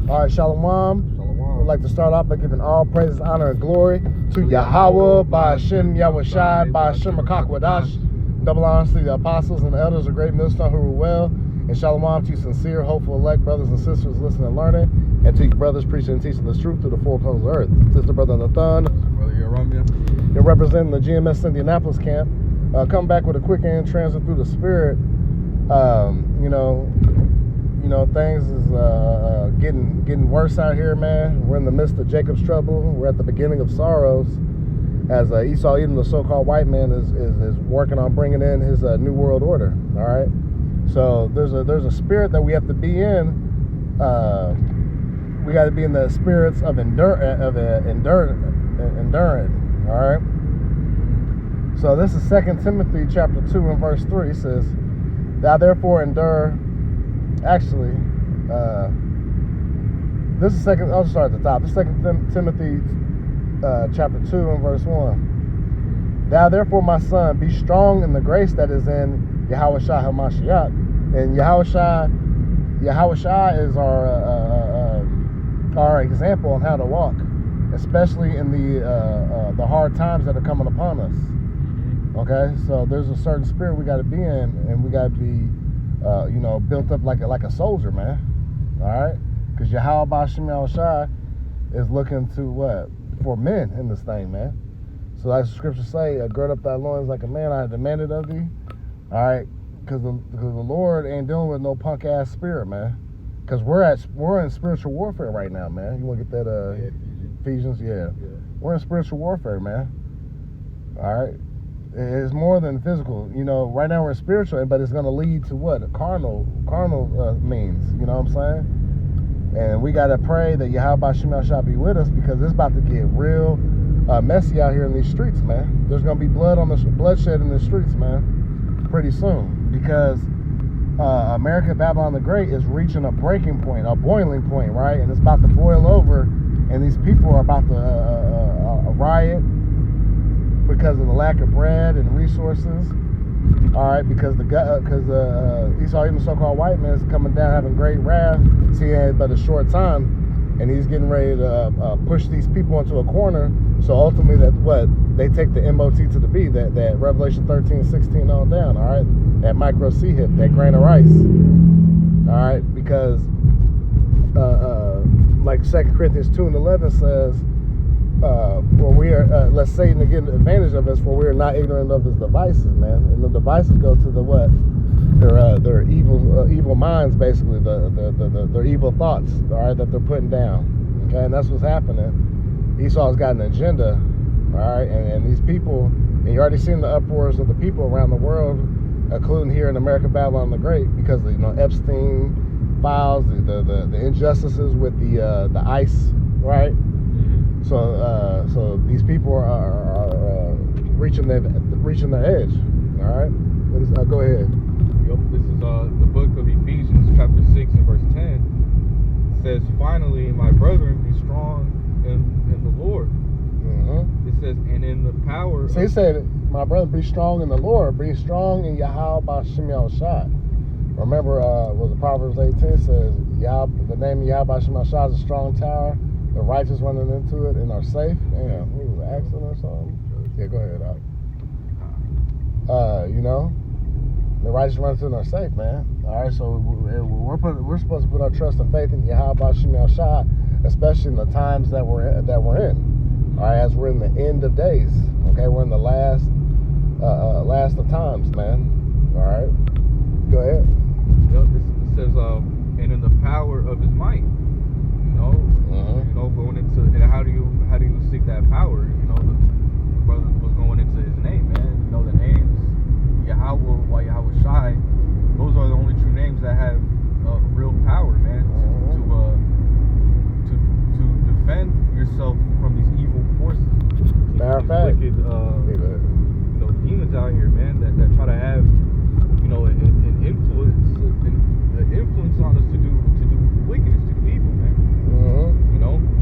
All right, Shalom. We'd like to start off by giving all praises, honor, and glory to Yahweh, by Hashem, Yahushai, by Hashem, Wadash. Double honors to the apostles and the elders of Great Millstone who rule well. And Shalom to you sincere, hopeful, elect brothers and sisters listening and learning. And to you brothers preaching and teaching the truth through the four corners of the earth. This is the brother Nathan. Brother Yeromia. They're representing the GMS Indianapolis camp. Come back with a quick end transit through the spirit. Things is getting worse out here, man. We're in the midst of Jacob's trouble. We're at the beginning of sorrows, as Esau, even the so-called white man, is working on bringing in his new world order. All right, so there's a spirit that we have to be in. We got to be in the spirits of enduring. All right. So this is 2 Timothy chapter 2 and verse 3. It says, "Thou therefore endure." Actually, this is second. I'll start at the top. This is 2 Timothy chapter 2 and verse 1. "Thou therefore, my son, be strong in the grace that is in Yahushua HaMashiach." And Yahushua is our example on how to walk, especially in the hard times that are coming upon us. Okay, so there's a certain spirit we got to be in, and we got to be, built up like a soldier, man. All right, because Yahweh Bashim Yahushai is looking to what? For men in this thing, man. So like the scriptures say, gird up thy loins like a man, I have demanded of thee. All right, because the Lord ain't dealing with no punk ass spirit, man. Because we're in spiritual warfare right now, man. You want to get that Ephesians? Yeah. We're in spiritual warfare, man. All right. It's more than physical. Right now we're spiritual, but it's going to lead to what? Carnal means. You know what I'm saying? And we got to pray that Yahweh shall be with us, because it's about to get real messy out here in these streets, man. There's going to be bloodshed in the streets, man, pretty soon, because America, Babylon the Great, is reaching a breaking point, a boiling point, right? And it's about to boil over, and these people are about to riot because of the lack of bread and resources. All right, because Esau, even the so-called white man, is coming down having great wrath. See, but a short time, and he's getting ready to push these people into a corner. So ultimately, they take the MOT to the B, that Revelation 13:16 on down. All right, that micro C hit, that grain of rice. All right, because like 2 Corinthians 2 and 11 says, for we are, lest Satan to get advantage of us, for we are not ignorant of his devices, man. And the devices go to the what? Their evil minds, basically, their evil thoughts, all right, that they're putting down. Okay, and that's what's happening. Esau's got an agenda, all right, and these people, and you already seen the uproars of the people around the world, including here in America, Babylon the Great, because of, Epstein files, the injustices with the ICE, right? So these people are reaching their edge. All right, go ahead. Yep, this is the book of Ephesians, chapter 6 and verse 10. It says, "Finally, my brethren, be strong in the Lord." Mm-hmm. It says, "And in the power." So he said, "My brother, be strong in the Lord. Be strong in Yahweh Bashim Yahushai." Remember, was it Proverbs 18 says, "The name of Yahweh Bashim Yahushai is a strong tower. The righteous running into it and are safe." Damn, we was accident or something. Yeah, go ahead, Doc. The righteous running into it and are safe, man. All right, so we're supposed to put our trust and faith in Yahweh Bashim Yahushai, especially in the times that we're in. All right, as we're in the end of days. Okay, we're in the last of times, man. All right, go ahead. Yep, it says, "And in the power of his might." Going into, and how do you seek that power? The brother was going into his name, man. The names Yahweh, Yahweh Shai, those are the only true names that have real power, man. To defend yourself from these evil forces. Matter of fact, wicked, demons out here, man, that try to have, an influence on us to do wickedness, to do evil, man.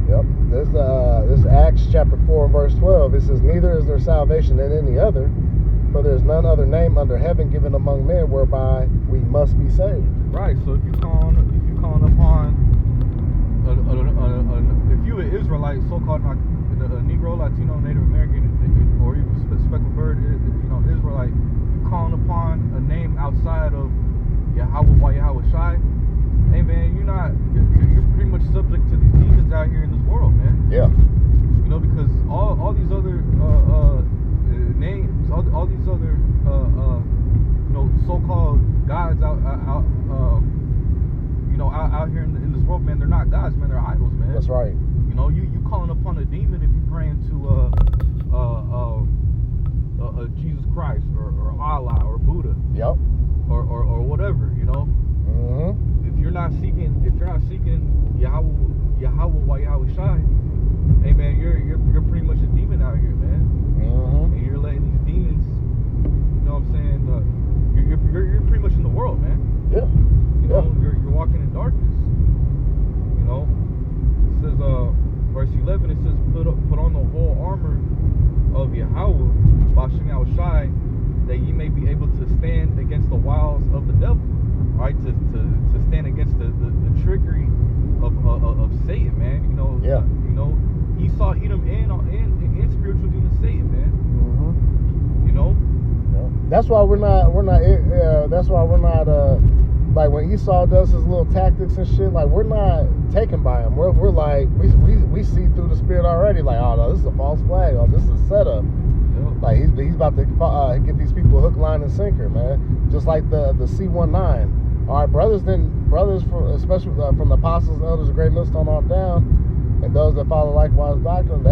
Yep. This Acts chapter 4 and verse 12. It says, "Neither is there salvation in any other, for there is none other name under heaven given among men whereby we must be saved." Right. So if you're calling upon like so-called Negro, Latino, Native American, or even speckled bird, Israelite, you calling upon a name outside of Yahweh Shai, hey man, you're pretty much subject to these demons out here in this world, man. Yeah. Because all these other names, all these other so-called gods out here in this world, man, they're not gods, man, they're idols, man. That's right. You calling upon a demon if you praying to Jesus Christ or Allah or Buddha. Yep. Or whatever, Mm-hmm. If you're not seeking Yahweh Shai, hey man, you're pretty much a demon out here, man. Mm-hmm. And you're letting these demons, you know what I'm saying? You're pretty much in the world, man. Yeah. You're walking in darkness. It says verse 11. It says put on the whole armor of Yahweh, Bashim Shai, that ye may be able to stand against the wiles of the devil. All right, to stand against the trickery of Satan, man. Yeah. Esau, Edom, and spiritual demon Satan, man. Mm-hmm. Yeah. That's why we're not. That's why we're not. Like when Esau does his little tactics and shit, like we're not taken by him. We're like we see through the spirit already. Like, oh no, this is a false flag. Oh, this is a setup. Yep. Like he's about to get these people hook, line, and sinker, man. Just like the C-19. All right, brothers, especially from the apostles, and elders of Great Millstone on down, and those that follow likewise doctrine,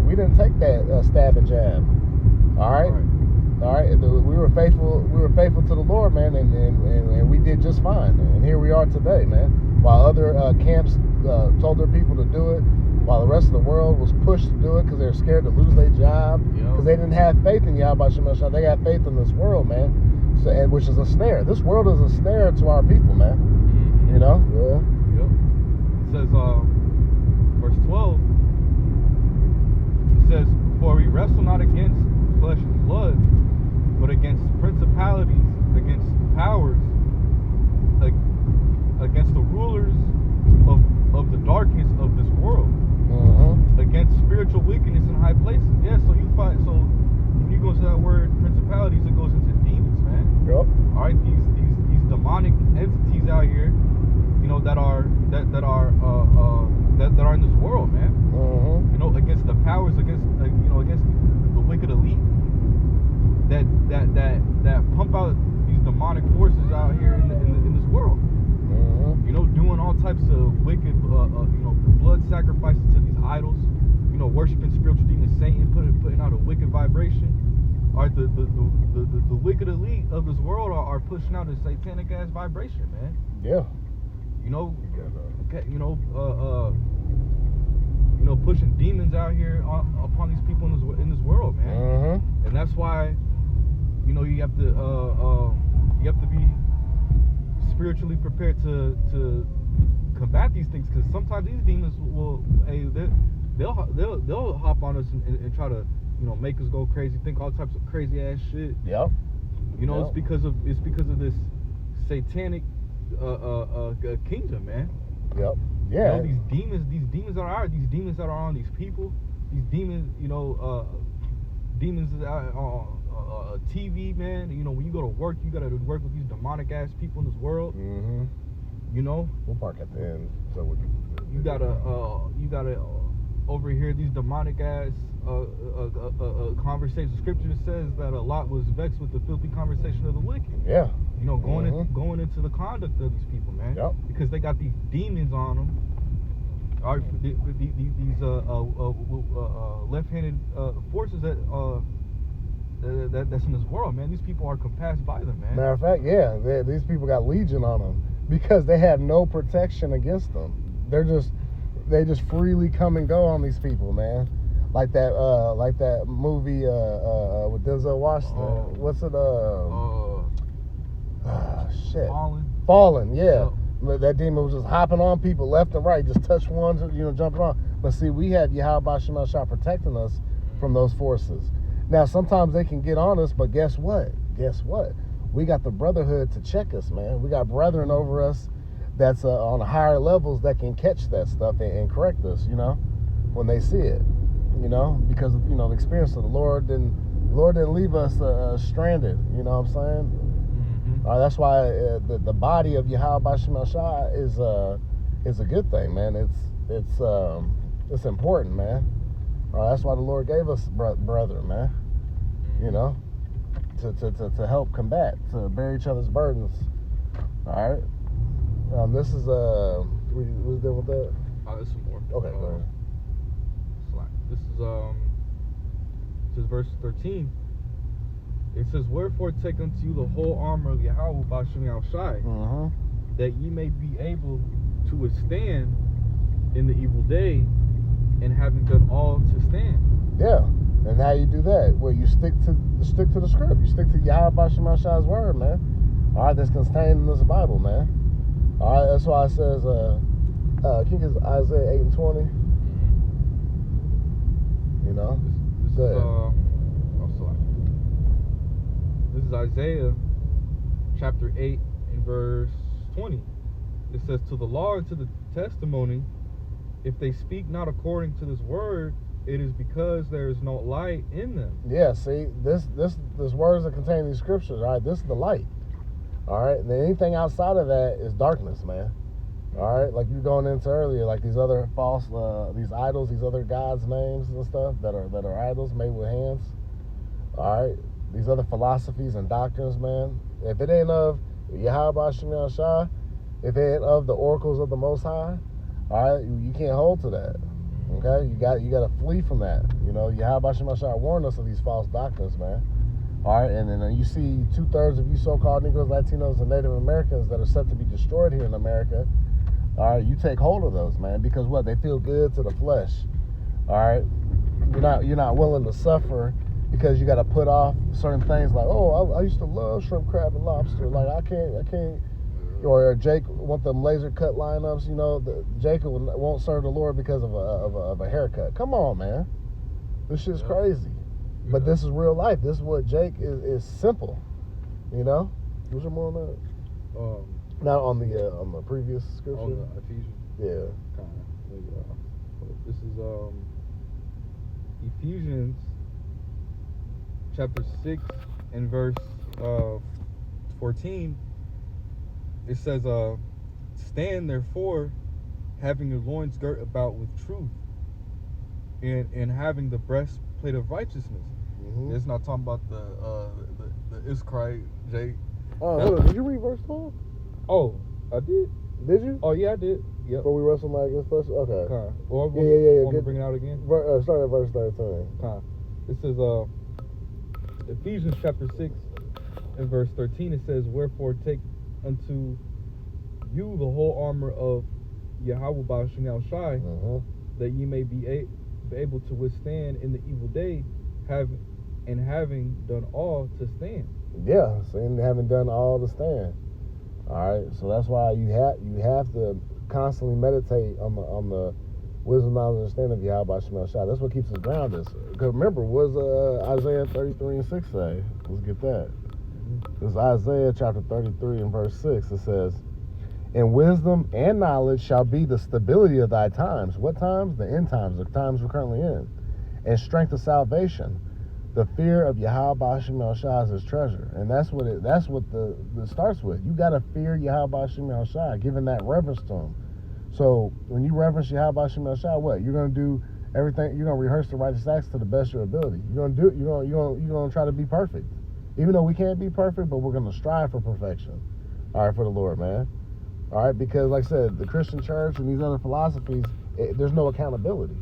we didn't take that stab and jab. All right. All right, we were faithful. We were faithful to the Lord, man, and we did just fine. And here we are today, man. While other camps told their people to do it, while the rest of the world was pushed to do it because they were scared to lose their job, because they didn't have faith in Yahweh Shai. They had faith in this world, man. So, and which is a snare. This world is a snare to our people, man. Mm-hmm. Yeah. Yep. It says, verse 12. It says, "For we wrestle not against flesh and blood, but against principalities, against powers, against the rulers of the darkness of this world, against spiritual wickedness in high places." Yeah, so when you go to that word principalities, it goes into demons, man. Yep. All right, these demonic entities out here, that are in this world, man. Against the powers, against the wicked elite that pump out these demonic forces out here in this world. Doing all types of wicked, blood sacrifices to these idols. Worshiping spiritual demons, Satan, putting out a wicked vibration. All right, the wicked elite of this world are pushing out a satanic ass vibration, man. Yeah. Pushing demons out here upon these people in this world, man. And that's why, you have to be spiritually prepared to combat these things, because sometimes these demons they'll hop on us and try to make us go crazy, think all types of crazy ass shit. Yep. It's because of this satanic kingdom, man. Yep. Yeah. These demons that are on these people, these demons, demons on TV, man. When you go to work, you gotta work with these demonic ass people in this world. We'll park at the end so we can. You gotta overhear these demonic ass conversations. Scripture says that Lot was vexed with the filthy conversation of the wicked. Yeah. Going into the conduct of these people, man. Yep. Because they got these demons on them. All right, these left-handed forces that's in this world, man. These people are compassed by them, man. Matter of fact, yeah, these people got legion on them because they have no protection against them. They just freely come and go on these people, man. Like that movie with Denzel Washington. What's it? Shit. Fallen, yeah. Yep. That demon was just hopping on people left and right, just touch one, jumping on. But see, we have Yahweh Shai protecting us from those forces. Now, sometimes they can get on us, but guess what? We got the brotherhood to check us, man. We got brethren over us that's on higher levels that can catch that stuff and correct us, when they see it, you know, because of, the experience of the Lord didn't leave us stranded, you know what I'm saying? That's why the body of Yahweh Bashim Shai is a good thing, man. It's important, man. That's why the Lord gave us brother, man. You know, to help combat, to bear each other's burdens. All right. This is we was done with that. There's some more. Okay, go ahead. This is verse 13. It says, "Wherefore take unto you the whole armor of Yahweh Bashim Shai, that ye may be able to withstand in the evil day, and having done all to stand." Yeah, and how you do that? Well, you stick to the script. You stick to Yahweh Bashim Shai's word, man. All right, that's contained in this Bible, man. All right, that's why it says, I think it's Isaiah 8:20. You know, This is Isaiah chapter 8 and verse 20. It says, "To the law and to the testimony, if they speak not according to this word, it is because there is no light in them." Yeah, see, this words that contain these scriptures, all right, this is the light. All right, and then anything outside of that is darkness, man. All right, like you were going into earlier, like these other false, these idols, these other gods' names and stuff that are idols made with hands. All right, these other philosophies and doctrines, man. If it ain't of Yahweh Bashim Shai, if it ain't of the oracles of the Most High, all right, you can't hold to that. Okay, you got to flee from that. You know, Yahweh Bashim Shai warned us of these false doctrines, man. All right, and then you see 2/3 of you so-called Negroes, Latinos, and Native Americans that are set to be destroyed here in America. All right, you take hold of those, man, because what? They feel good to the flesh. All right, you're not willing to suffer because you got to put off certain things like, oh, I used to love shrimp, crab, and lobster. Like I can't. Or Jake want them laser cut lineups. You know, Jacob won't serve the Lord because of a haircut. Come on, man, this shit's crazy. But this is real life. This is what Jake is simple. You know, was there more on that? Not on the previous scripture. On the Ephesians. Yeah. This is Ephesians chapter 6 and verse 14. It says, "Stand therefore, having your loins girt about with truth, and having the breastplate of righteousness." It's not talking about the Israelite, Jake. Hold on. Did you read verse 12? Oh, I did. Did you? Oh yeah, I did. Yep. Before we wrestle like against flesh. Okay. Or yeah. Want to bring it out again? Start at verse 13. This is Ephesians chapter 6 and verse 13. It says, "Wherefore take unto you the whole armor of Yahweh Bashim Shai, that ye may be able to withstand in the evil day, having done all to stand." Yeah, so having done all to stand. All right, so that's why you have to constantly meditate on the wisdom, knowledge, and understanding of Yahweh Bashim Shai. That's what keeps us grounded. Because remember, what does Isaiah 33 and 6 say? Let's get that. This is Isaiah chapter 33 and verse 6. It says, "And wisdom and knowledge shall be the stability of thy times." What times? The end times, the times we're currently in. "And strength of salvation. The fear of Yahweh Bashim Shai is his treasure." And that's what the starts with. You got to fear Yahweh Bashim Shai, giving that reverence to him. So when you reverence Yahweh Bashim Shai, what? You're going to do everything. You're going to rehearse the righteous acts to the best of your ability. You're going to try to be perfect. Even though we can't be perfect, but we're going to strive for perfection. All right, for the Lord, man. All right, because like I said, the Christian church and these other philosophies, there's no accountability.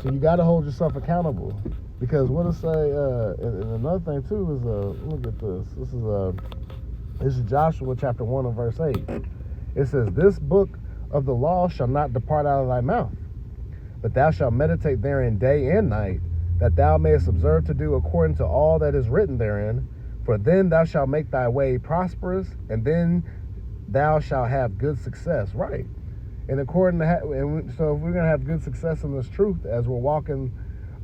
So you got to hold yourself accountable. Because what it say, and another thing too is, look at this. This is Joshua chapter 1 and verse 8. It says, "This book of the law shall not depart out of thy mouth, but thou shalt meditate therein day and night, that thou mayest observe to do according to all that is written therein. For then thou shalt make thy way prosperous, and then thou shalt have good success." Right. And so if we're gonna have good success in this truth as we're walking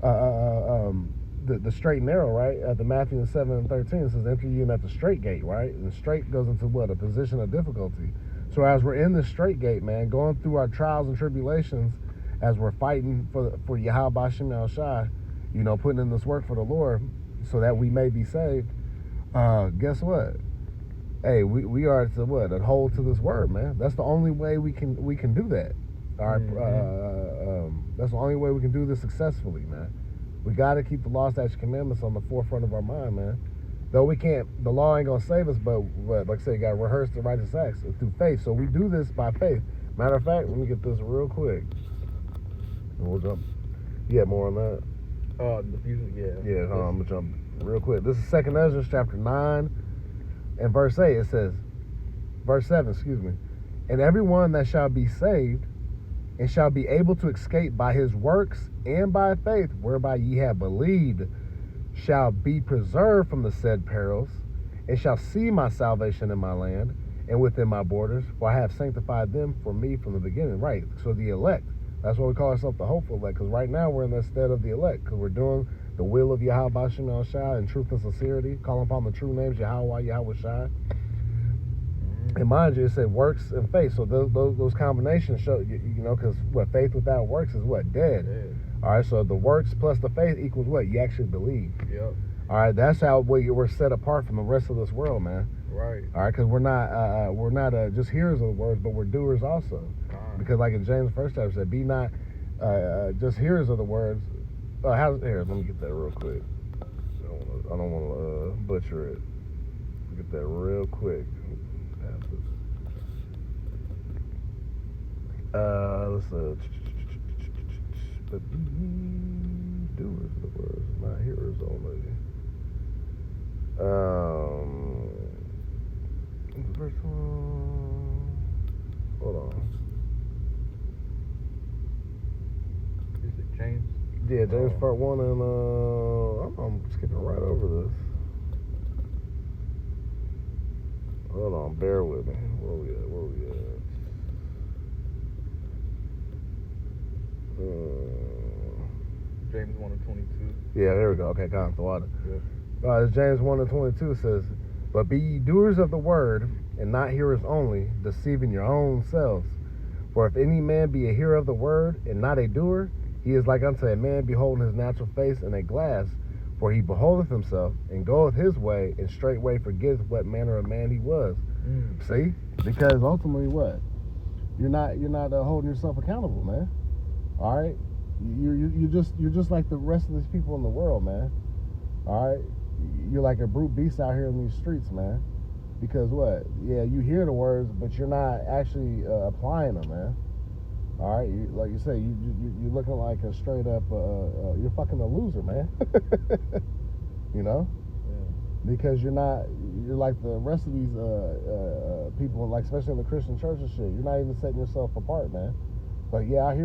the straight and narrow, right? At the Matthew 7 and 13, it says, "Enter ye in at the straight gate," right? And the straight goes into what? A position of difficulty. So as we're in the straight gate, man, going through our trials and tribulations, as we're fighting for Yahweh Bashim El Shai, you know, putting in this work for the Lord so that we may be saved, guess what? Hey, we are to what? Hold to this word, man. That's the only way we can do that. All right, that's the only way we can do this successfully, man. We got to keep the law, statutes, commandments on the forefront of our mind, man. Though we can't, the law ain't gonna save us, but like I say, you got to rehearse the righteous acts through faith. So we do this by faith. Matter of fact, let me get this real quick. And we'll jump. Yeah, more on that. The fusion, yeah. Yeah, I'm gonna jump real quick. This is 2nd Ezra chapter 9 and verse 8. It says, verse 7, excuse me. And everyone that shall be saved and shall be able to escape by his works and by faith, whereby ye have believed, shall be preserved from the said perils, and shall see my salvation in my land and within my borders, for I have sanctified them for me from the beginning. Right, so the elect. That's why we call ourselves the hopeful elect, because right now we're in the stead of the elect, because we're doing the will of Yahweh Bashim El Shai in truth and sincerity, calling upon the true names Yahweh, Yahweh Shai. And mind you, it said works and faith. So those combinations show, you know, because what faith without works is what? Dead. All right, so the works plus the faith equals what? You actually believe. Yep. All right, that's how we're set apart from the rest of this world, man. Right. All right, because we're not just hearers of the words, but we're doers also. Because like in James 1st chapter said, be not just hearers of the words. Here, let me get that real quick. I don't want to butcher it. Get that real quick. Let's but be doers of the words, not hearers only. The first one. Hold on. Is it James? Yeah, James part 1 and I'm skipping right over this. Hold on, bear with me. Where we at? James 1 and 22. Yeah, there we go. Okay, come the water. Yep. James 1 and 22 says, but be ye doers of the word, and not hearers only, deceiving your own selves. For if any man be a hearer of the word, and not a doer, he is like unto a man beholding his natural face in a glass. For he beholdeth himself, and goeth his way, and straightway forgetteth what manner of man he was. See? Because ultimately what? You're not holding yourself accountable, man. All right? You're just like the rest of these people in the world, man. All right? You're like a brute beast out here in these streets, man. Because what? Yeah, you hear the words, but you're not actually applying them, man. All right? Like you say, you're looking like a straight up, you're fucking a loser, man. You know? Yeah. Because you're like the rest of these people, like especially in the Christian church and shit. You're not even setting yourself apart, man. But yeah, I hear